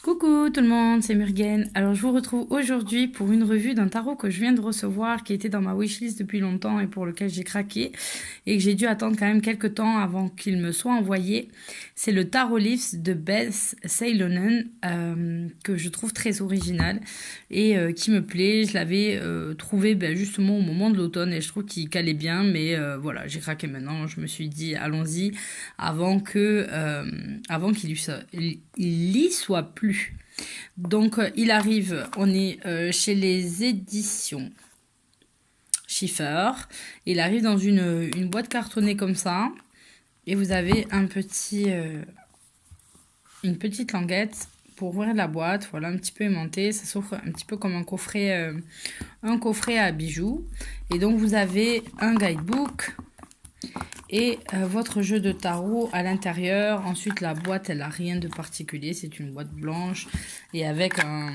Coucou tout le monde, c'est Murgen. Alors je vous retrouve aujourd'hui pour une revue d'un tarot que je viens de recevoir, qui était dans ma wishlist depuis longtemps et pour lequel j'ai craqué et que j'ai dû attendre quand même quelques temps avant qu'il me soit envoyé. C'est le Tarot Leaves de Beth Seilonen, que je trouve très original et qui me plaît. Je l'avais trouvé justement au moment de l'automne et je trouve qu'il calait bien, mais voilà, j'ai craqué maintenant. Je me suis dit allons-y avant qu'il y soit plus. Donc il arrive, on est chez les éditions Schiffer. Il arrive dans une boîte cartonnée comme ça. Et vous avez une petite languette pour ouvrir la boîte. Voilà, un petit peu aimanté. Ça s'offre un petit peu comme un coffret à bijoux. Et donc vous avez un guidebook et votre jeu de tarot à l'intérieur. Ensuite, la boîte, elle n'a rien de particulier. C'est une boîte blanche et avec un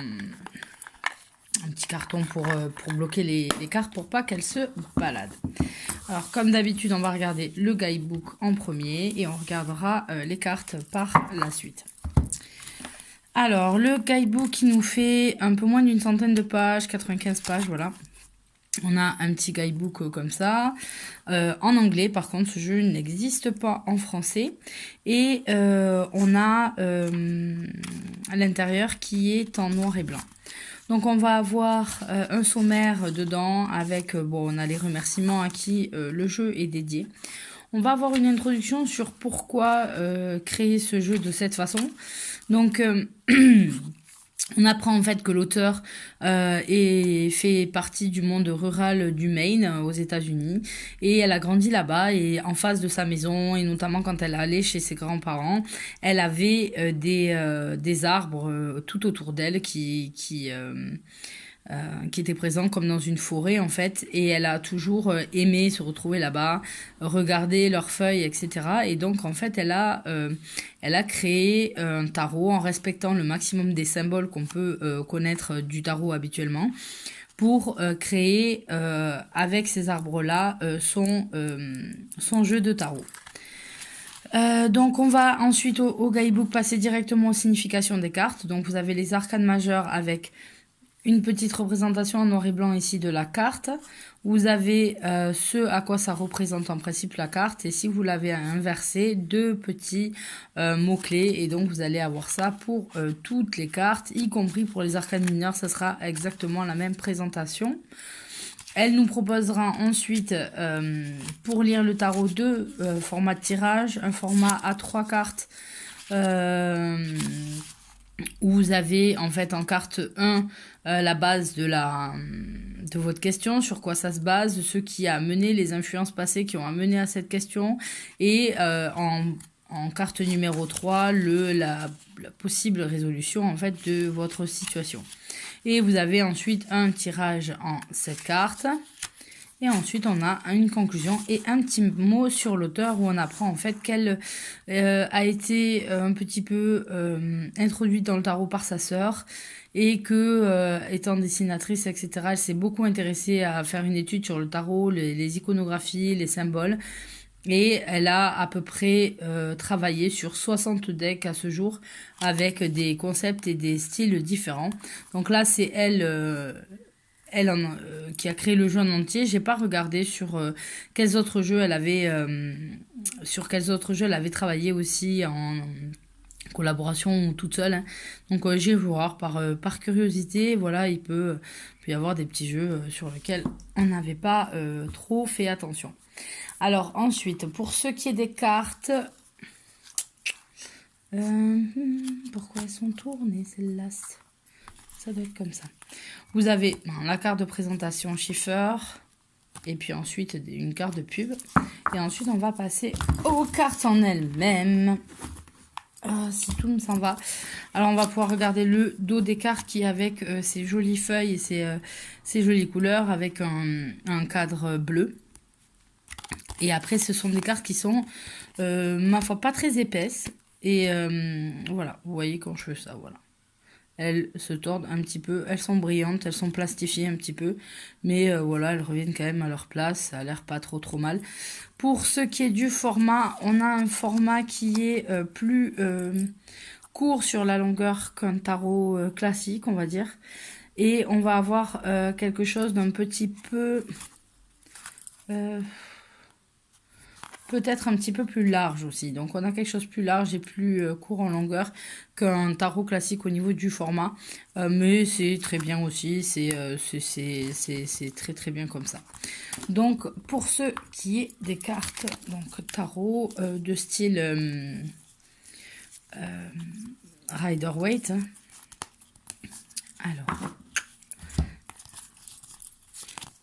petit carton pour bloquer les cartes pour pas qu'elles se baladent. Alors, comme d'habitude, on va regarder le guidebook en premier et on regardera les cartes par la suite. Alors, le guidebook qui nous fait un peu moins d'une centaine de pages, 95 pages, voilà. On a un petit guidebook comme ça, en anglais. Par contre, ce jeu n'existe pas en français. Et on a à l'intérieur qui est en noir et blanc. Donc on va avoir un sommaire dedans avec, on a les remerciements à qui le jeu est dédié. On va avoir une introduction sur pourquoi créer ce jeu de cette façon. Donc on apprend en fait que l'auteur fait partie du monde rural du Maine aux États-Unis et elle a grandi là-bas et en face de sa maison et notamment quand elle allait chez ses grands-parents, elle avait des arbres tout autour d'elle qui était présent comme dans une forêt en fait, et elle a toujours aimé se retrouver là-bas, regarder leurs feuilles, etc. Et donc en fait elle a créé un tarot en respectant le maximum des symboles qu'on peut connaître du tarot habituellement, pour créer avec ces arbres-là son jeu de tarot. Donc on va ensuite au guidebook passer directement aux significations des cartes. Donc vous avez les arcanes majeures avec une petite représentation en noir et blanc ici de la carte. Vous avez ce à quoi ça représente en principe la carte. Et si vous l'avez inversé, deux petits mots-clés. Et donc vous allez avoir ça pour toutes les cartes, y compris pour les arcanes mineures. Ça sera exactement la même présentation. Elle nous proposera ensuite, pour lire le tarot, deux formats de tirage. Un format à 3 cartes, où vous avez en fait en carte 1 la base de votre question, sur quoi ça se base, ce qui a mené, les influences passées qui ont amené à cette question, et en carte numéro 3 la possible résolution en fait de votre situation. Et vous avez ensuite un tirage en 7 cartes. Et ensuite, on a une conclusion et un petit mot sur l'auteur où on apprend en fait qu'elle a été un petit peu introduite dans le tarot par sa sœur et que, étant dessinatrice, etc., elle s'est beaucoup intéressée à faire une étude sur le tarot, les iconographies, les symboles. Et elle a à peu près travaillé sur 60 decks à ce jour avec des concepts et des styles différents. Donc là, c'est elle qui a créé le jeu en entier. J'ai pas regardé sur quels autres jeux elle avait travaillé aussi en collaboration ou toute seule, hein. Donc j'irai voir par curiosité. Voilà, il peut y avoir des petits jeux sur lesquels on n'avait pas trop fait attention. Alors ensuite, pour ce qui est des cartes, pourquoi elles sont tournées celles-là? Ça doit être comme ça. Vous avez la carte de présentation Schiffer. Et puis ensuite une carte de pub. Et ensuite on va passer aux cartes en elles-mêmes. Si tout me s'en va. Alors on va pouvoir regarder le dos des cartes qui avec ces jolies feuilles et ces jolies couleurs avec un cadre bleu. Et après ce sont des cartes qui sont ma foi pas très épaisses. Et voilà, vous voyez quand je fais ça, voilà. Elles se tordent un petit peu, elles sont brillantes, elles sont plastifiées un petit peu, mais voilà, elles reviennent quand même à leur place, ça a l'air pas trop mal. Pour ce qui est du format, on a un format qui est plus court sur la longueur qu'un tarot classique, on va dire. Et on va avoir quelque chose d'un petit peu... peut-être un petit peu plus large aussi. Donc on a quelque chose de plus large et plus court en longueur qu'un tarot classique au niveau du format. Mais c'est très bien aussi, c'est très très bien comme ça. Donc pour ce qui est des cartes, donc tarot de style Rider-Waite. Hein. Alors,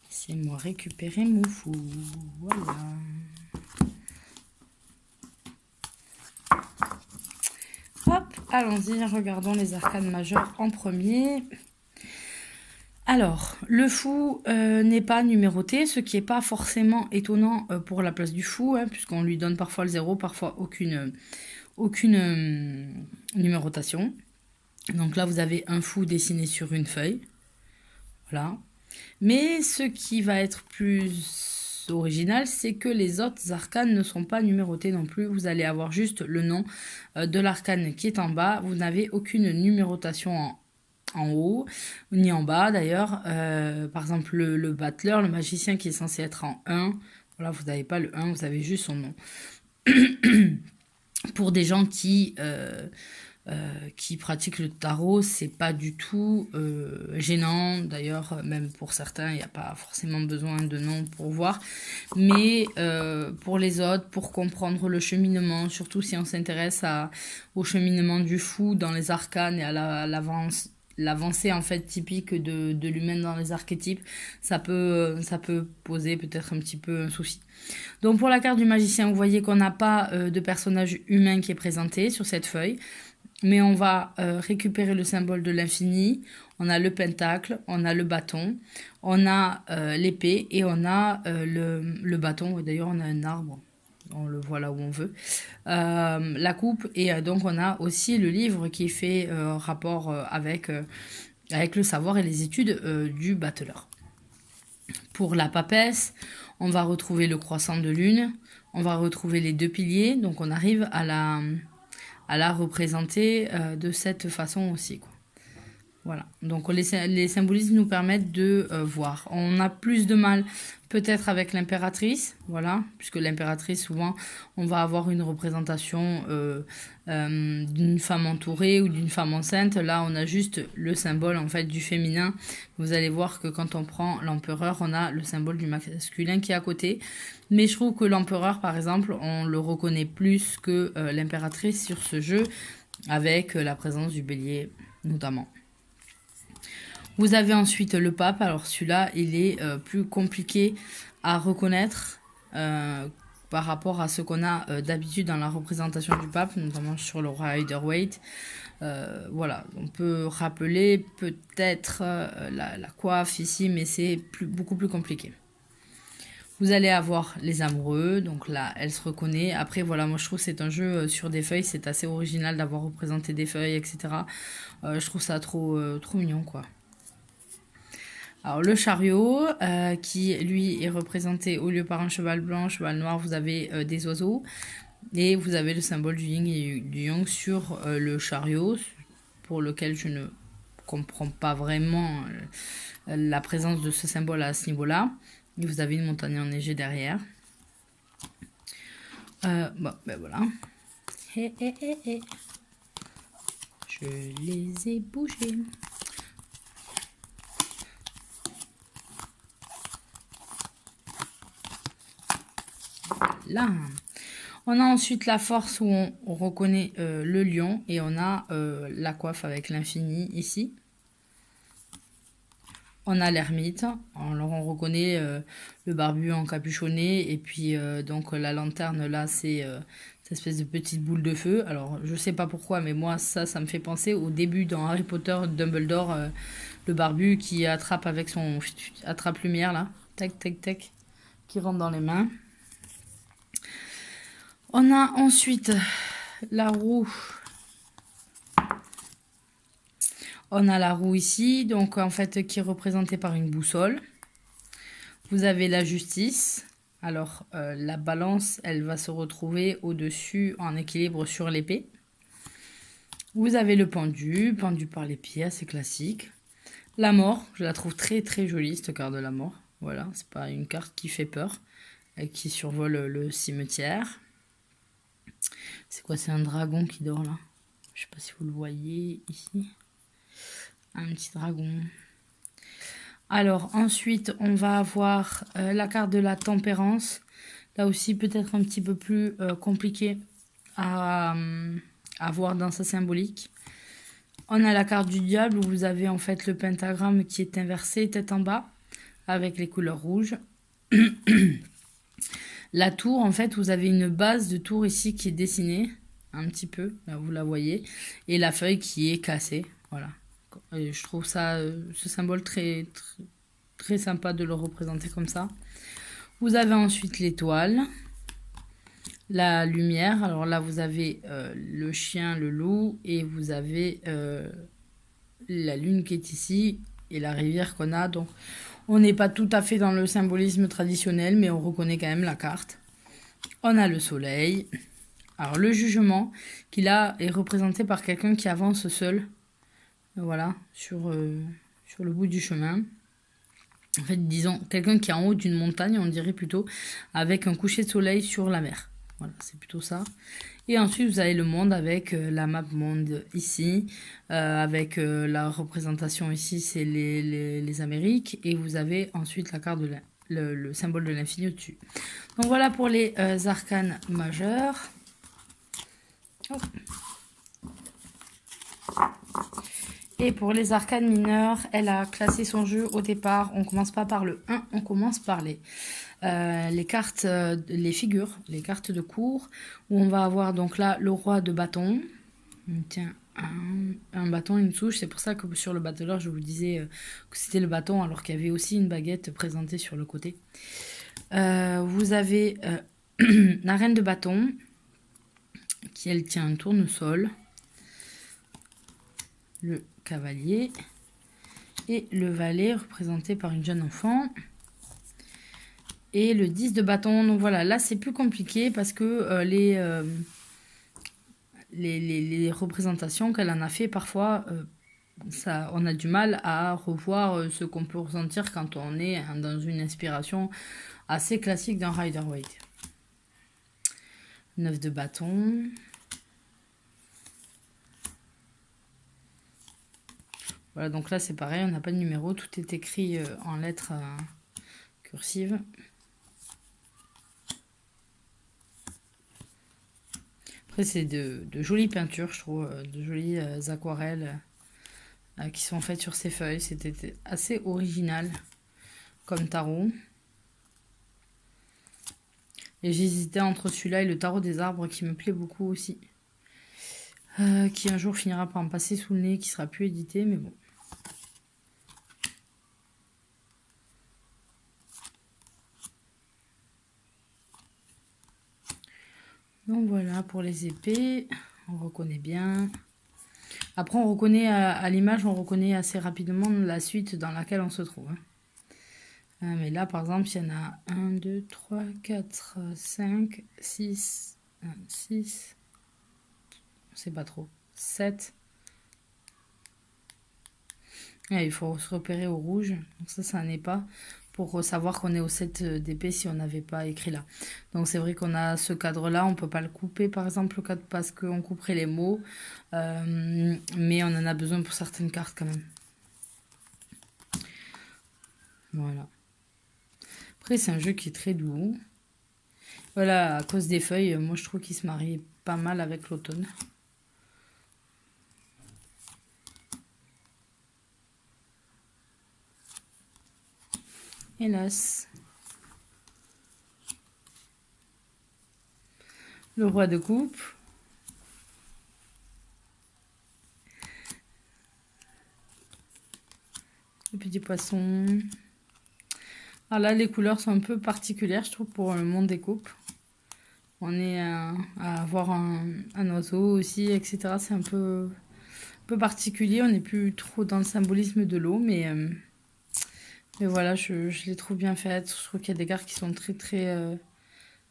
laissez-moi récupérer mon fou. Voilà. Hop, allons-y, regardons les arcanes majeures en premier. Alors, le fou n'est pas numéroté, ce qui n'est pas forcément étonnant pour la place du fou, hein, puisqu'on lui donne parfois le 0, parfois aucune numérotation. Donc là, vous avez un fou dessiné sur une feuille. Voilà. Mais ce qui va être plus original, c'est que les autres arcanes ne sont pas numérotés non plus. Vous allez avoir juste le nom de l'arcane qui est en bas. Vous n'avez aucune numérotation en haut, ni en bas d'ailleurs. Par exemple, le battleur, le magicien qui est censé être en 1. Voilà, vous n'avez pas le 1, vous avez juste son nom. Pour des gens qui pratiquent le tarot, c'est pas du tout gênant. D'ailleurs, même pour certains, il n'y a pas forcément besoin de nom pour voir. Mais pour les autres, pour comprendre le cheminement, surtout si on s'intéresse au cheminement du fou dans les arcanes et à l'avancée en fait typique de l'humain dans les archétypes, ça peut poser peut-être un petit peu un souci. Donc pour la carte du magicien, vous voyez qu'on n'a pas de personnage humain qui est présenté sur cette feuille. Mais on va récupérer le symbole de l'infini, on a le pentacle, on a le bâton, on a l'épée et on a le bâton. D'ailleurs, on a un arbre, on le voit là où on veut. La coupe et donc on a aussi le livre qui fait rapport avec le savoir et les études du battleur. Pour la papesse, on va retrouver le croissant de lune, on va retrouver les 2 piliers, donc on arrive à la représenter de cette façon aussi, quoi. Voilà, donc les symbolismes nous permettent de voir. On a plus de mal peut-être avec l'impératrice, voilà, puisque l'impératrice, souvent, on va avoir une représentation d'une femme entourée ou d'une femme enceinte. Là, on a juste le symbole, en fait, du féminin. Vous allez voir que quand on prend l'empereur, on a le symbole du masculin qui est à côté. Mais je trouve que l'empereur, par exemple, on le reconnaît plus que l'impératrice sur ce jeu, avec la présence du bélier, notamment. Vous avez ensuite le pape. Alors celui-là, il est plus compliqué à reconnaître par rapport à ce qu'on a d'habitude dans la représentation du pape, notamment sur le Rider-Waite. Voilà, on peut rappeler peut-être la coiffe ici, mais c'est beaucoup plus compliqué. Vous allez avoir les amoureux, donc là, elle se reconnaît. Après, voilà, moi je trouve que c'est un jeu sur des feuilles, c'est assez original d'avoir représenté des feuilles, etc. Je trouve ça trop mignon, quoi. Alors le chariot, qui lui est représenté au lieu par un cheval blanc, cheval noir, vous avez des oiseaux. Et vous avez le symbole du yin et du yang sur le chariot, pour lequel je ne comprends pas vraiment la présence de ce symbole à ce niveau-là. Et vous avez une montagne enneigée derrière. Bon, ben voilà. Je les ai bougés. Là. On a ensuite la force où on reconnaît le lion et on a la coiffe avec l'infini ici. On a l'ermite, alors on reconnaît le barbu encapuchonné et puis donc la lanterne là c'est cette espèce de petite boule de feu. Alors je sais pas pourquoi mais moi ça me fait penser au début dans Harry Potter, Dumbledore, le barbu qui attrape avec son attrape-lumière là, tac tac tac, qui rentre dans les mains. On a ensuite la roue. On a la roue ici, donc en fait qui est représentée par une boussole. Vous avez la justice. Alors la balance, elle va se retrouver au-dessus en équilibre sur l'épée. Vous avez le pendu par les pieds, assez classique. La mort, je la trouve très très jolie, cette carte de la mort. Voilà, c'est pas une carte qui fait peur et qui survole le cimetière. C'est quoi? C'est un dragon qui dort là. Je sais pas si vous le voyez ici. Un petit dragon. Alors ensuite, on va avoir la carte de la tempérance. Là aussi, peut-être un petit peu plus compliqué à voir dans sa symbolique. On a la carte du diable où vous avez en fait le pentagramme qui est inversé, tête en bas, avec les couleurs rouges. La tour, en fait, vous avez une base de tour ici qui est dessinée, un petit peu, là vous la voyez, et la feuille qui est cassée, voilà. Et je trouve ça, ce symbole très, très, très sympa de le représenter comme ça. Vous avez ensuite l'étoile, la lumière. Alors là, vous avez le chien, le loup, et vous avez la lune qui est ici, et la rivière qu'on a. Donc, on n'est pas tout à fait dans le symbolisme traditionnel, mais on reconnaît quand même la carte. On a le soleil. Alors, le jugement, qui là est représenté par quelqu'un qui avance seul, voilà, sur le bout du chemin. En fait, disons, quelqu'un qui est en haut d'une montagne, on dirait plutôt, avec un coucher de soleil sur la mer. Voilà, c'est plutôt ça. Et ensuite, vous avez le monde avec la map monde ici, avec la représentation ici, c'est les Amériques. Et vous avez ensuite la carte de le symbole de l'infini au-dessus. Donc voilà pour les arcanes majeurs. Oh. Et pour les arcanes mineurs, elle a classé son jeu au départ. On commence pas par le 1, on commence par les cartes, les figures, les cartes de cours, où on va avoir donc là le roi de bâton. Tiens, un bâton, une souche. C'est pour ça que sur le battleur, je vous disais que c'était le bâton, alors qu'il y avait aussi une baguette présentée sur le côté. Vous avez la reine de bâton, qui elle tient un tournesol. Le cavalier et le valet représenté par une jeune enfant et le 10 de bâton. Donc voilà, là c'est plus compliqué parce que les représentations qu'elle en a fait parfois ça, on a du mal à revoir ce qu'on peut ressentir quand on est dans une inspiration assez classique d'un Rider-Waite. 9 de bâton. Voilà, donc là c'est pareil, on n'a pas de numéro, tout est écrit en lettres cursives. Après c'est de jolies peintures, je trouve, de jolies aquarelles qui sont faites sur ces feuilles. C'était assez original comme tarot. Et j'hésitais entre celui-là et le tarot des arbres qui me plaît beaucoup aussi. Qui un jour finira par me passer sous le nez, qui sera plus édité, mais bon. Donc voilà, pour les épées, on reconnaît bien. Après, on reconnaît à l'image, on reconnaît assez rapidement la suite dans laquelle on se trouve. Mais là, par exemple, il y en a 1, 2, 3, 4, 5, 6, 6, on sait pas trop, 7. Et il faut se repérer au rouge, donc ça n'est pas pour savoir qu'on est au 7 d'épée si on n'avait pas écrit là. Donc c'est vrai qu'on a ce cadre-là, on peut pas le couper par exemple le cadre parce qu'on couperait les mots, mais on en a besoin pour certaines cartes quand même. Voilà. Après c'est un jeu qui est très doux. Voilà, à cause des feuilles, moi je trouve qu'il se marie pas mal avec l'automne. Hélas. Le roi de coupe. Le petit poisson. Alors là, les couleurs sont un peu particulières, je trouve, pour le monde des coupes. On est à avoir un oiseau aussi, etc. C'est un peu particulier. On n'est plus trop dans le symbolisme de l'eau, mais voilà, je les trouve bien faites. Je trouve qu'il y a des cartes qui sont très, très,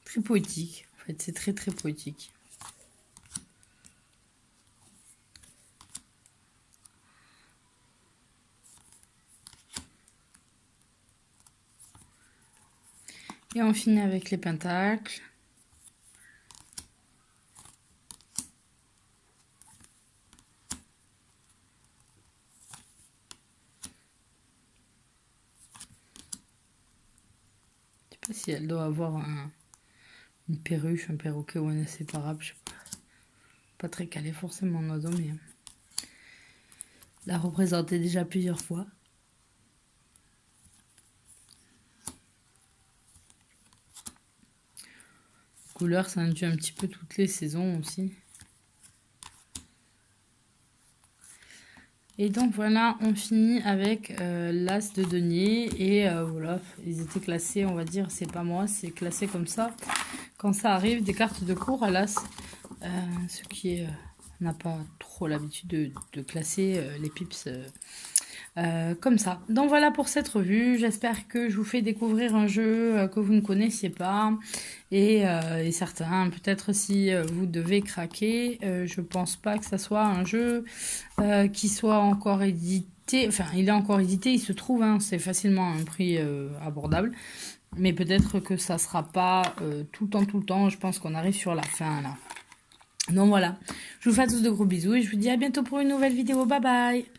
très poétiques. En fait, c'est très, très poétique. Et on finit avec les pentacles. Je sais pas si elle doit avoir une perruche, un perroquet ou un inséparable, je sais pas. Pas très calé forcément en oiseau, mais la représenter déjà plusieurs fois. Couleur, ça induit un petit peu toutes les saisons aussi. Et donc voilà, on finit avec l'as de denier. Et voilà, ils étaient classés, on va dire, c'est pas moi, c'est classé comme ça. Quand ça arrive, des cartes de cours à l'as, ce qui est... on n'a pas trop l'habitude de classer les pips comme ça. Donc voilà pour cette revue. J'espère que je vous fais découvrir un jeu que vous ne connaissiez pas. Et certains, peut-être si vous devez craquer, je pense pas que ça soit un jeu qui soit encore édité. Enfin, il est encore édité, il se trouve, hein, c'est facilement à un prix abordable. Mais peut-être que ça sera pas tout le temps. Je pense qu'on arrive sur la fin là. Donc voilà, je vous fais à tous de gros bisous et je vous dis à bientôt pour une nouvelle vidéo. Bye bye!